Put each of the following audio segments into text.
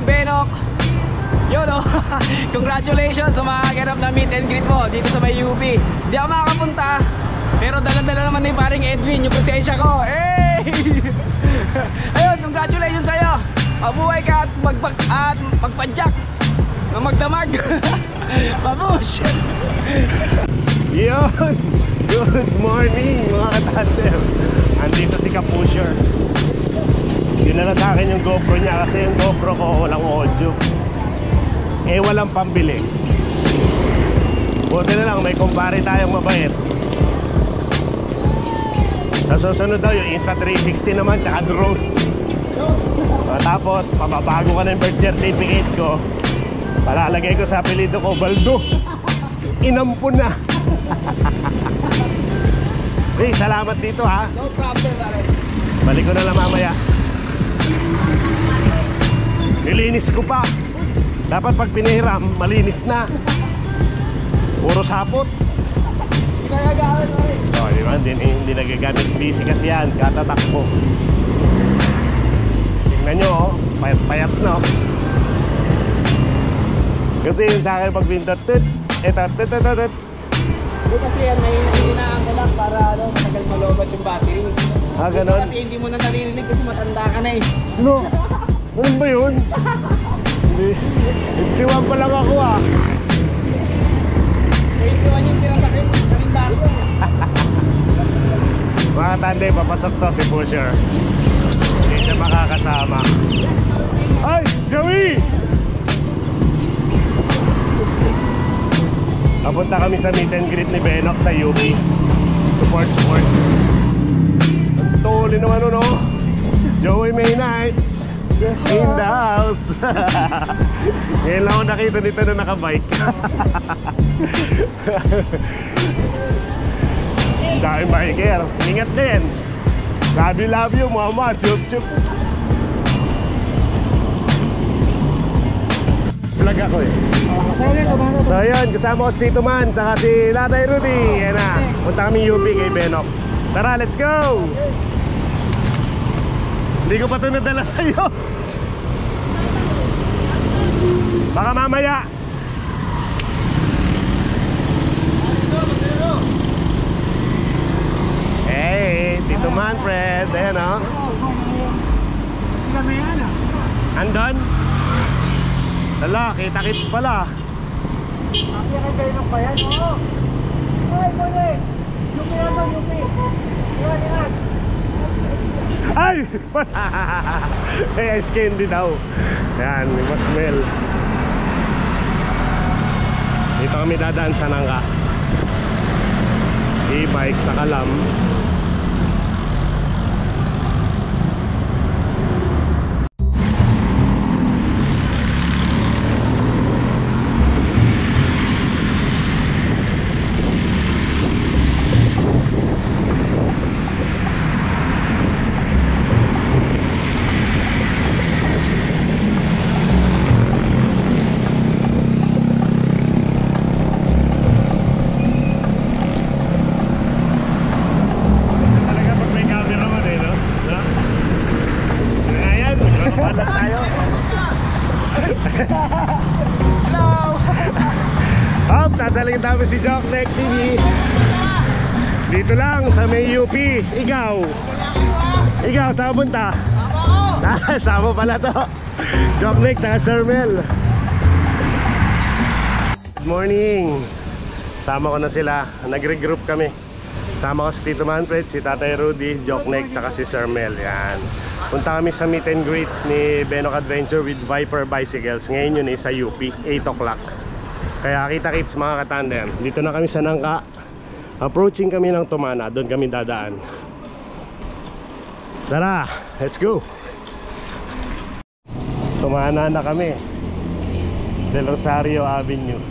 Benok. Yun o. Congratulations sa mga ganap na meet and greet mo dito sa may UP. Di ako makakapunta, pero dala-dala naman ni paring Edwin yung presensya ko. Hey! Ayun, congratulations sa'yo. Mabuhay ka at magpadyak na magdamag. Babush! Yun! Good morning mga katandem. Andito si Kapusher. Dinala sa akin yung GoPro niya kasi yung GoPro ko walang audio. Eh walang pambili. Buti na lang may kumpare tayong mabait. Sa susunod daw yung Insta360 naman tsaka drone. Tapos pababago ka ng birth certificate ko. Palalagay ko sa apelido ko Baldo. Inampun na. Hey, salamat dito ha. No problem, pare. Balik ko na lang mamaya. Nilinis ko pa. Dapat pag pinihiram, malinis na. Puro sapot. Hindi ka nagagamit, pare. Oh, di ba? Hindi nagagamit. Busy kasi yan. Katatakbo. Tingnan nyo, oh. Payat-payat na, oh. Kasi yun sa akin pag pindot, eto. Kasi yan, hinahinaan ko lang para matagal malobat yung battery. Ah, ganon? Kasi hindi mo na naririnig kasi matanda ka na eh. No? Ano ba yun? Hindi pa lang ako ah. 21 yung tinatakip, narinda ko. Mga tanda, papasok to si Pusher. Hindi siya makakasama. Ay! Joey! Papunta kami sa meet and greet ni Benok sa UP. Support. Ang tuli naman no? Joey May Night in the house. Ngayon lang ako nakita dito na nakabike. Daming biker. Ingat din. Love you mama. Chup. Vlog ako eh. So yun, kasama ko si Tito Man tsaka si Tatay Rudy. Yan na, punta kami UP kay Benok. Tara, let's go! Hindi ko pa ito nadala sa'yo. Baka mamaya. Hey, Tito Manfred. Ayan o. Sila may ano? Andon? Dala, kita-kits pala. Kaya kay Benok pa yan, oo. Ay, kone! UP yan, UP. Yan. Ay! Ice candy daw. Ayan, may smell. Dito kami dadaan sa Nangka. E-bike sa Kalam. Nasaling dami si Jockneck TV. Dito lang sa may UP. Ikaw saan punta? Sama pala to. Jockneck na Sir Mel. Good morning. Sama ko na sila. Nag-regroup kami. Sama ko si Tito Manfred, si Tatay Rudy, Jockneck, tsaka si Sir Mel. Yan. Punta kami sa meet and greet ni Benok Adventure with Viper Bicycles. Ngayon yun sa UP, 8 o'clock. Kaya kita-kits mga katandem. Dito na kami sa Nangka. Approaching kami ng Tumana. Doon kami dadaan. Tara, let's go. Tumana na kami. Del Rosario Avenue.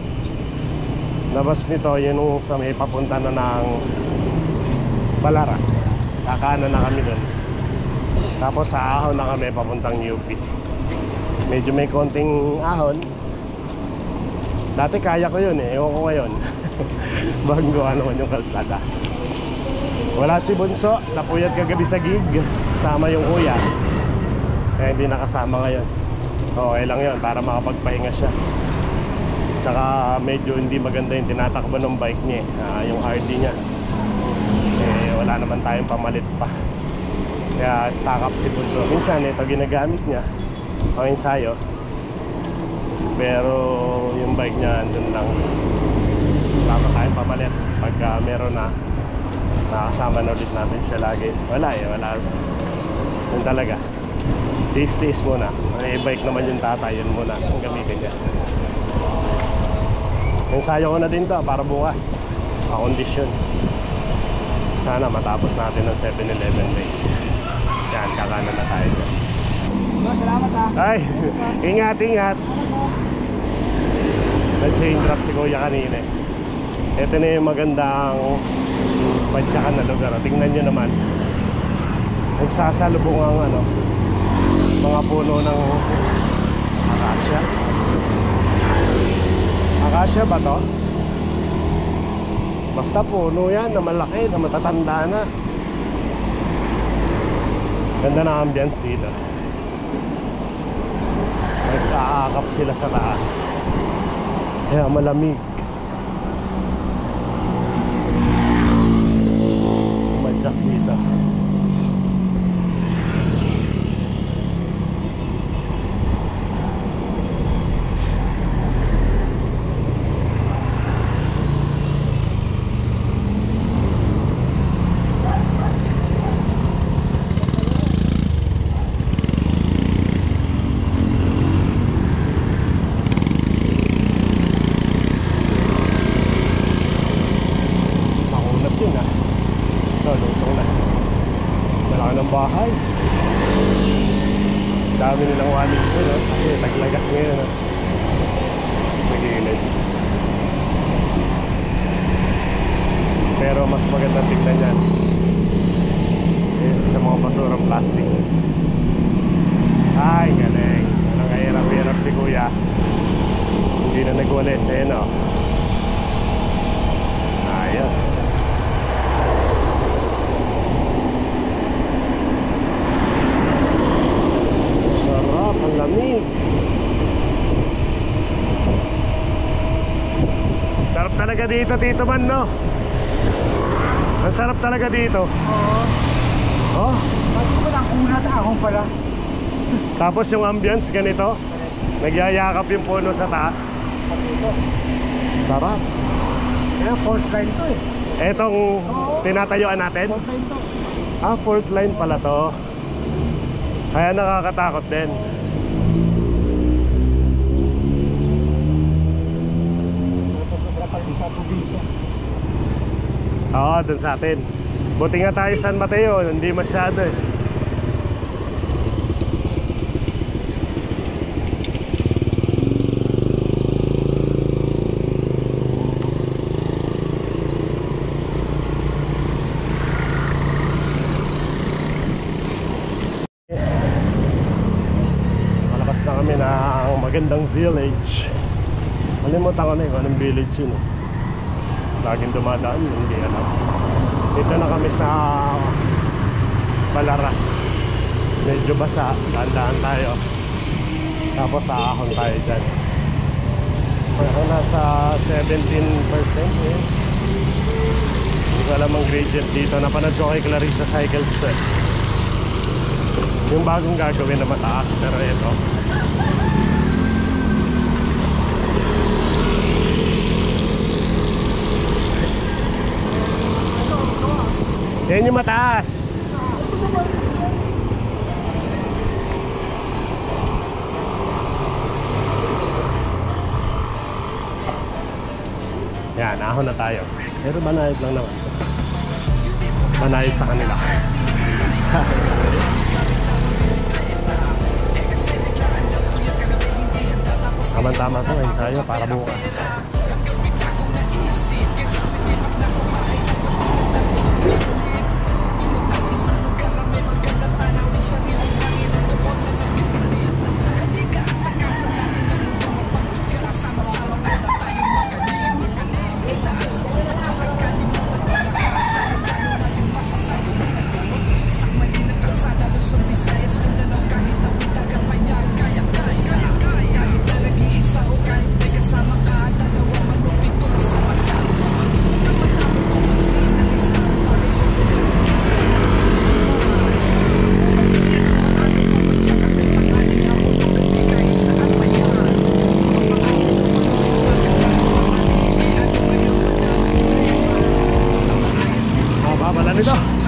Labas nito yun sa may papunta na ng Balara. Kakanan na kami doon. Tapos sa ahon na kami papuntang UP. Medyo may konting ahon. Dati kaya ko yun eh, ewan ko ngayon. Bago naman yung kalsada. Wala si Bunso, napuyat kagabi sa gig. Kasama yung kuya. Kaya hindi nakasama ngayon. Okay lang yun para makapagpahinga siya. Tsaka medyo hindi maganda yung tinatakbo ng bike niya yung RD niya. Wala naman tayong pamalit pa. Kaya stock up si Bunso. Minsan ito ginagamit niya pang ensayo. Pero yung bike niya andun lang. Wala pa tayong pamalit. Pagka meron na, nakasama na ulit natin siya lagi. Wala yun talaga. Tiis muna. Bike naman yung tatay, yun muna ang gamitin niya. Ensayo ko na din to para bukas makondisyon. Sana matapos natin ng 7-Eleven days. Yan, kakanan na tayo dyan. Salamat ha. Ay, ingat. Nag-chain drop si kuya kanina. Ito na yung magandang padyakan na lugar. Tingnan nyo naman. Nagsasalubong ang mga puno ng akasya. Akasya ba to? Basta puno yan na malaki, na matatanda na. Ganda na ambience dito. Nagkaakap sila sa taas. Kaya malamig. Madyak dito. Bahay. Dami nilang walis ko, no? Kasi taglagas ngayon, no? Nagigilid. Pero mas magandang tignan yan sa mga basurang plastic. Ay, galing. Nangahirap-hirap si kuya. Hindi na nagwalis, no? Ayos. Ang lamig. Sarap talaga dito, Tito Man, no? Ang sarap talaga dito. Oo. Oh? Bakit ko lang kunat akong pala. Tapos yung ambience ganito. Nagyayakap yung puno sa taas. Sarap. Kaya fourth line to Etong tinatayuan natin? Fourth line to. Fourth line pala to. Kaya nakakatakot din. Oo, dun sa atin. Buti nga tayo San Mateo, hindi masyado Malakas na kami ng magandang village. Malimutan ko na yung anong village yun laging dumadaan, hindi alam. Dito na kami sa Balara. Medyo basa, dahan-dahan tayo. Tapos aahon tayo dyan. Ako nasa 17% Hindi ko alam ang gradient dito. Napanood ko kay Clarissa Cycles to yung bagong gagawin na mataas. Pero ito yan yung mataas. Yan, ahon na tayo. Pero banayad lang naman. Banayad sa kanila. Tama-tama to ngayon tayo para bukas. Ganda nito.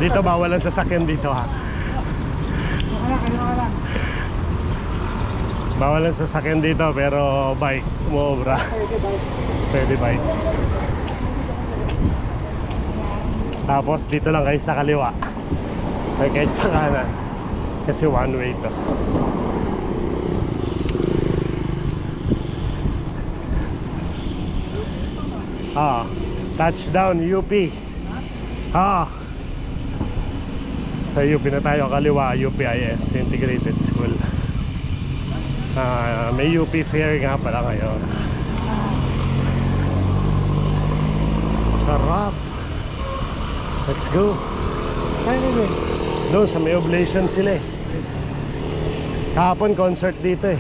Dito bawal ang sasakyan dito ha. Bawal ang sasakyan dito pero bike umaobra. Pwede bike. Tapos dito lang kayo sa kaliwa. Kayo sa kanan. Kasi one way to. Touchdown UP. Sa UP na tayo, kaliwa UPIS Integrated School. May UP fair nga pala ngayon. Sarap. Let's go. Doon sa may oblation sila eh. Kahapon concert dito eh.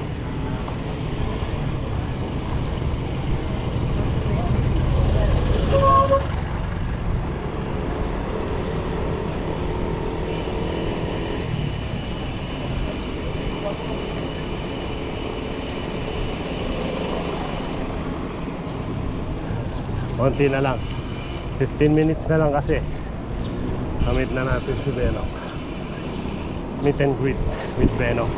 Konti na lang, 15 minutes na lang kasi kamit na natin si Benok. Meet and greet with Benok.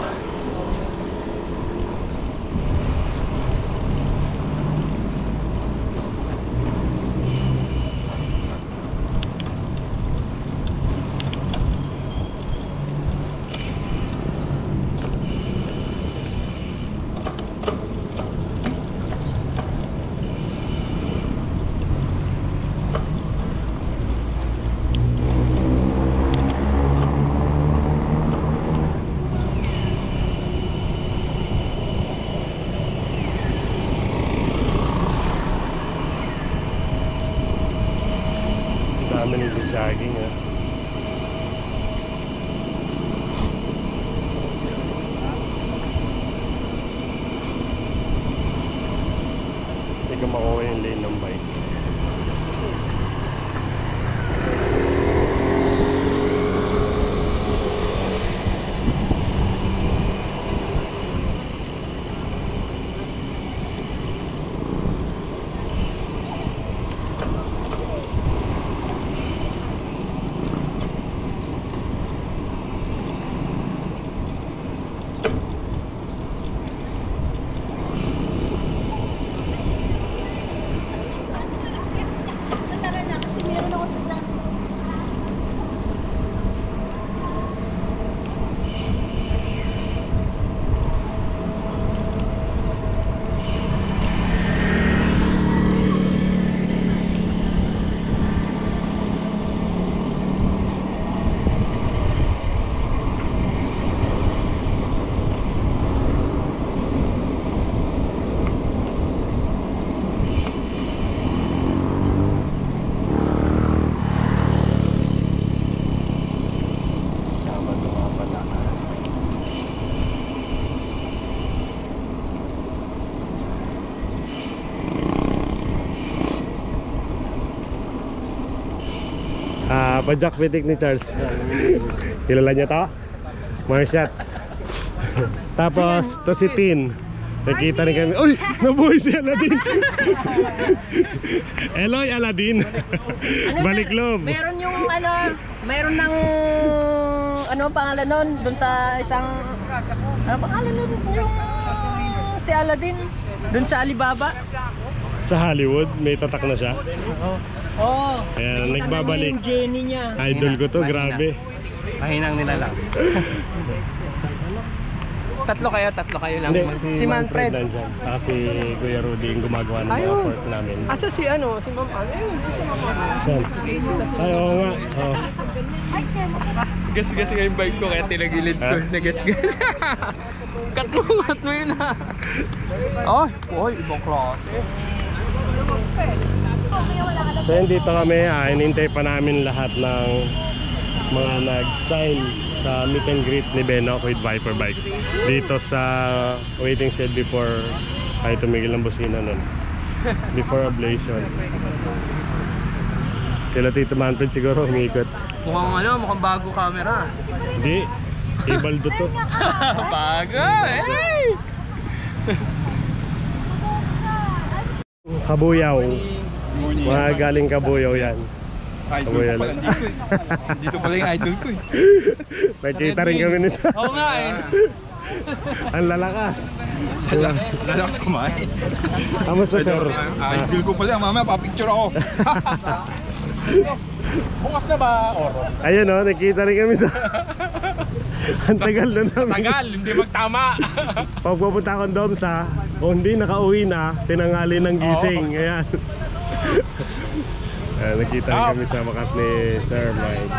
Dami nito jogging ha. Hindi ko makuha yung lane ng bike. Bajak pitik ni Charles. Kilala niya to? Marshat. Tapos to si Tin. Nakita rin kami. Uy! Nabuhay si Aladin! Eloy Aladin! Balikloob! Meron yung meron ng ano pangalan nun doon sa isang ano pangalan nun yung si Aladdin doon sa Alibaba. Sa Hollywood, may tatak na siya. Oo. Ayan, nagbabalik. Yung Jenny niya. Idol ko to, grabe. Mahinang nila lang. Tatlo kayo lang. Hindi, Si Manfred. nandyan. Saka si Kuya Rudy yung gumagawa ng mga Ayun. work namin. Asa si si Ma'am Ann? Ayun, si Ma'am Ann. Saan? Ay, oo nga. Oh. Gas-gas nga yung bike ko kaya tinagilid ko. Ha? Nagas-gas. Cut mo yun ha. Oy, ibang klase. So yun, dito kami, inintay pa namin lahat ng mga nag-sign sa meet and greet ni Benok with Viper Bikes dito sa waiting shed before ay tumigil ng busina nun before ablation. Sila Tito Manfred siguro umiikot. Mukhang bago camera. Hindi, ibaldo to. Bago, hey! Kabuyaw, mga galing Kabuyaw yan. Idol ko pala dito eh. Dito pala yung idol ko eh. Nakita rin kami nito. Oo nga eh. Ang lalakas. Lalakas kumain. Kamusta sir? Idol ko pala. Mamaya papicture ako. Bukas na ba, Oro? Ayun o, nakita rin kami sa... Ang tagal na namin. Tagal, hindi magtama. Pag pupunta akong Domsa, kung hindi nakauwi na, tinangali ng gising. Ayan. Nakita rin kami sa wakas ni Sir Mike.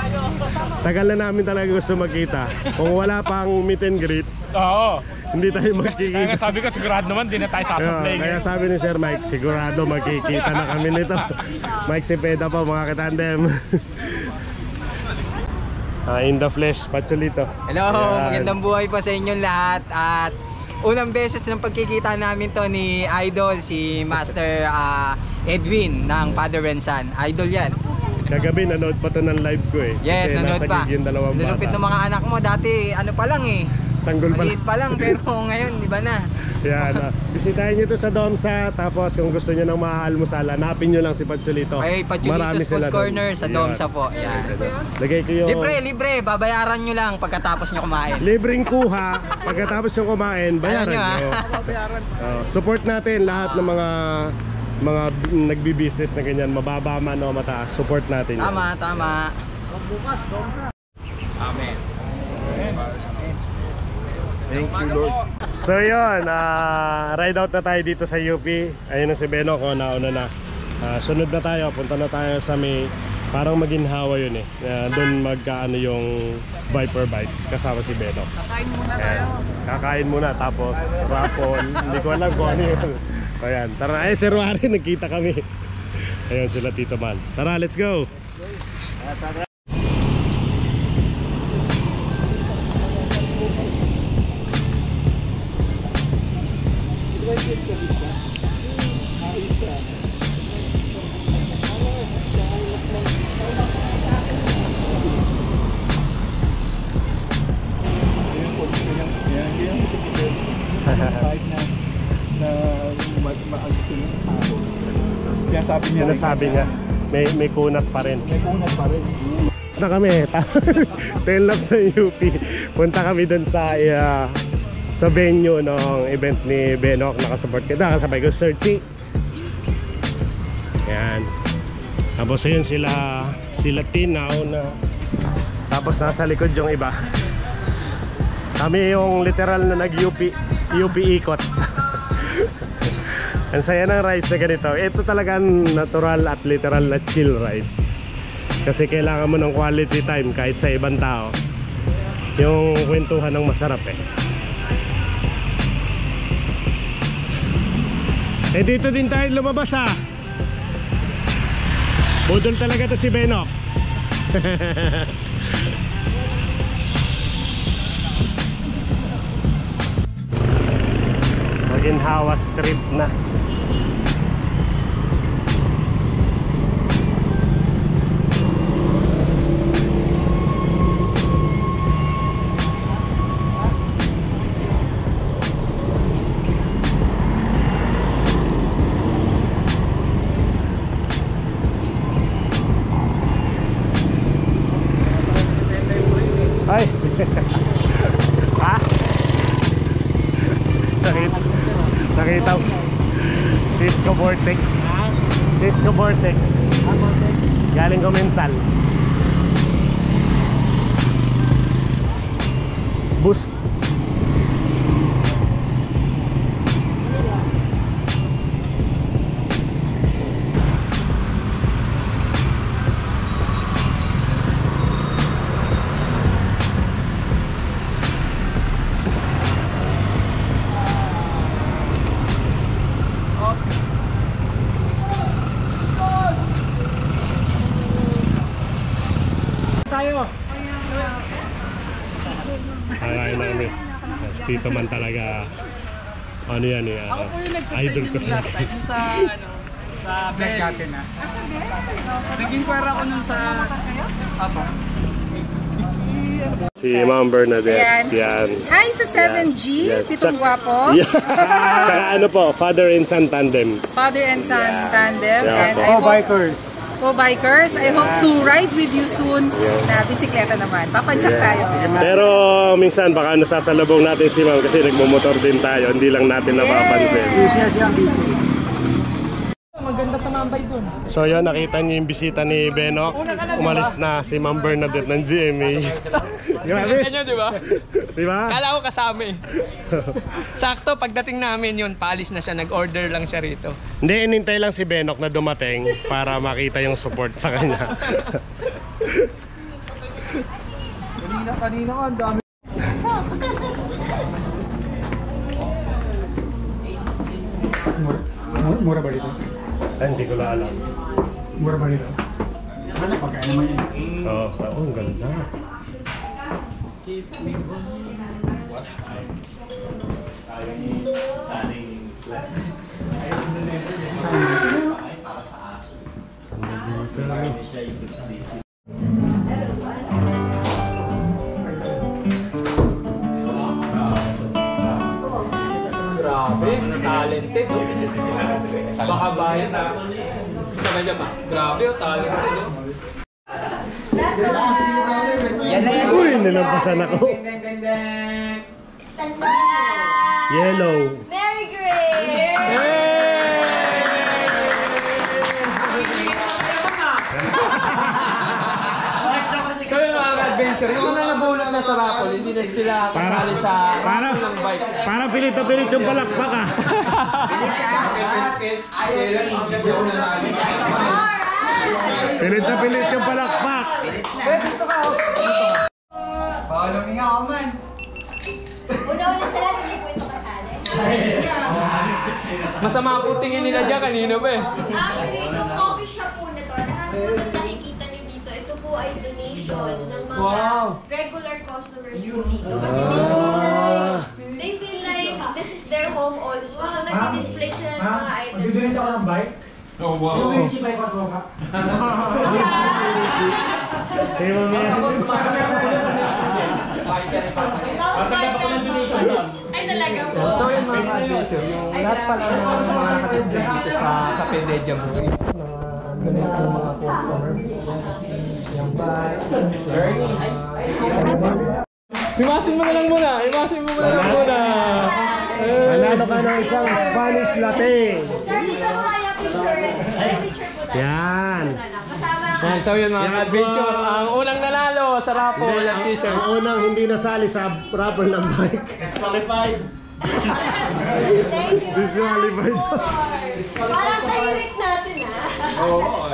Tagal na namin talaga gusto magkita. Kung wala pang meet and greet, Oo. hindi tayo Kaya magkikita. nga sabi ko, sigurado naman, di na tayo sasaplay. Kaya sabi ni Sir Mike, sigurado magkikita na kami nito. Mike Cepeda po mga katandem. In the flesh, Pacholito. Hello, Ayan. magandang buhay po sa inyong lahat at unang beses ng pagkikita namin to ni Idol si Master Edwin ng Father and Son. Idol yan. Kagabi nanood pa to ng live ko eh. Yes, Kasi nanood nasa pa. gig yung dalawang Lulupit bata. ng mga anak mo dati, ano pa lang eh. Sanggol pa Maliit pa lang pero ngayon, di ba na? Yan. Bisitahin nyo to sa Domsa. Tapos kung gusto nyo ng maalmusal, hanapin nyo lang si Pacholito. Ay, Pacholitos Food Corner sa Domsa po. Yan. Lagay ko yung... Libre, babayaran nyo lang pagkatapos nyo kumain. Libreng kuha. Pagkatapos yung kumain, bayaran Ayaw nyo. nyo, Support natin lahat ng mga nagbi-business na ganyan. Mababa man o mataas. Support natin yan. Tama. Amen. Thank you Lord. So yun, ride out na tayo dito sa UP. Ayun na si Benok, nauna na. Sunod na tayo, punta na tayo sa may parang maginhawa yun eh. Doon magkaano yung Viper Bikes kasama si Benok. Kakain muna tayo. Kakain muna tapos rapon. Hindi ko alam kung ano yun. Ayan, tara. Ay, Sir Wari, nagkita kami. Ayun sila Tito Man. Tara, let's go. Kaya sabi niya, Sinasabi niya, may kunat pa rin. may kunat pa rin. Tapos na kami, 10 laps ng UP. Punta kami dun sa venue ng event ni Benok. Nakasupport ka. Nakasabay ko, Sir Chi. Yan. Tapos ayun sila Tinaw na. Tapos nasa likod yung iba. Kami yung literal na nag-UP ikot. Ang saya ng rides na ganito. Ito talagang natural at literal na chill rides. Kasi kailangan mo ng quality time kahit sa ibang tao. Yung kwentuhan ng masarap eh. Dito din tayo lumabas ha. Budol talaga to si Benok. Maginhawa Street na. Vortex. Cisco Vortex. Galing Comensal. Boost. Kakain namin. Tito man talaga. Ano yan eh? Ako po yung idol ko. last time sa sa Bell. Nag-inquire ako nun sa Apo. Si Ma'am Bernadette. Yan. Hi sa 7G, Yan. pitong gwapo. Yeah. Tsaka ano po, father and son tandem. Father and son tandem. Yeah, And po. I hope, bikers. I hope to ride with you soon na bisikleta naman. Papadyak tayo. Pero minsan baka nasasalubong natin si Ma'am kasi nagmumotor din tayo. Hindi lang natin napapansin. Maganda tumambay dun. So yun, nakita niyo yung bisita ni Benok. Umalis na si Ma'am Bernadette ng GMA. Grabe. Kanya, di ba? Diba? Kala ko kasama eh. Sakto, pagdating namin yun, paalis na siya. Nag-order lang siya rito. Hindi, inintay lang si Benok na dumating para makita yung support sa kanya. Kanina ka, ang dami. Mura ba dito? Ay, hindi ko lang alam. Mura ba dito? Ano, pagkain naman yun. Oo, ang ganda. Grabe, talented. Baka bayan na. Sa kanya ba? Grabe, talented. Yan na yan. Uy, nilampasan ako. Yellow. Mary Grace! Kaya mga adventure, yung mga nabulat na sa raffle, hindi na sila kasali sa Para, ng bike. para pilit-pilit yung palakpak ah. Pilit na pilit yung palakpak. Una-una sa lahat, hindi po ito kasali. Masama po tingin nila dyan kanina ba eh. Actually, itong coffee shop po na to, lahat po ng nakikita nyo dito, ito po ay donation ng mga regular customers po dito. Kasi they feel like this is their home also. So, nag-display sila ng mga items. Mag-donate ako ng bike? Oh, wow. Yung Enchi bike was mo ka? Hey, mamaya. Ay, talaga po. So yun mga adventure, yung lahat pala ng mga nakasbay dito sa Cafe Deja Vu is ganun po mga customers. Yung bike, journey. Imasin mo na lang muna! Imasin mo na lang muna! Manalo ka ng isang Spanish latte. Sir, dito po kaya picture. Picture po tayo. Yan. Kasama Yan, so yun mga adventure, ang unang nanalo sa raffle ng t-shirt. Ang unang hindi nasali sa raffle ng bike. Disqualified. Thank you. Disqualified. Parang tayirik natin ah. Oo,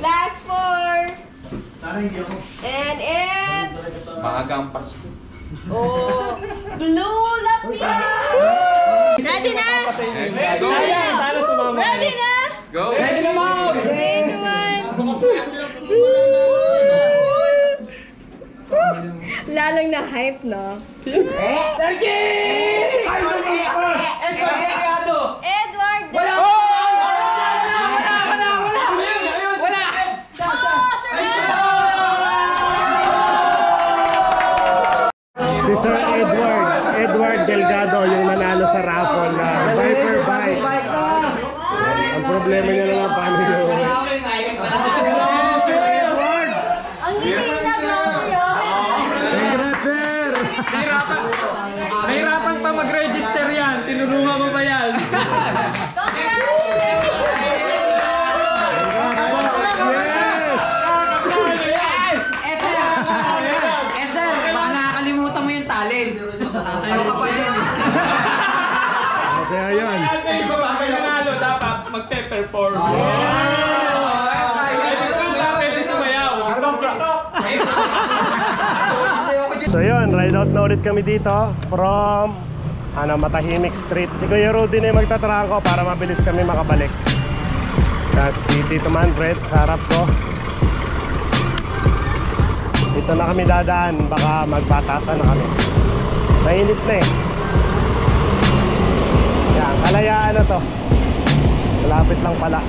Last four. And it's... Maagang Pasko. Oh, Blue Lapina. Ready na? Sayang, sana sumama. Ready na? Go! Ready na mo! Ready naman. Lalong na hype, no? Edward! Wala! Si Sir Edward Delgado yung nanalo sa raffle na Viper bike. Ang problema niya naman paano yun. Ang hindi na Gloria! Congrats, sir! Nahirapan pa mag-register yan. Tinulungan mo ba yan? Congrats! So yun, ride out na ulit kami dito from Matahimik Street. Si Kuya Rudy na yung magtatrangko para mabilis kami makabalik. Tapos dito Manfred sa harap ko. Dito na kami dadaan, baka magbatasan na kami. Mainit na eh. Yan, Kalayaan na to. Malapit lang pala.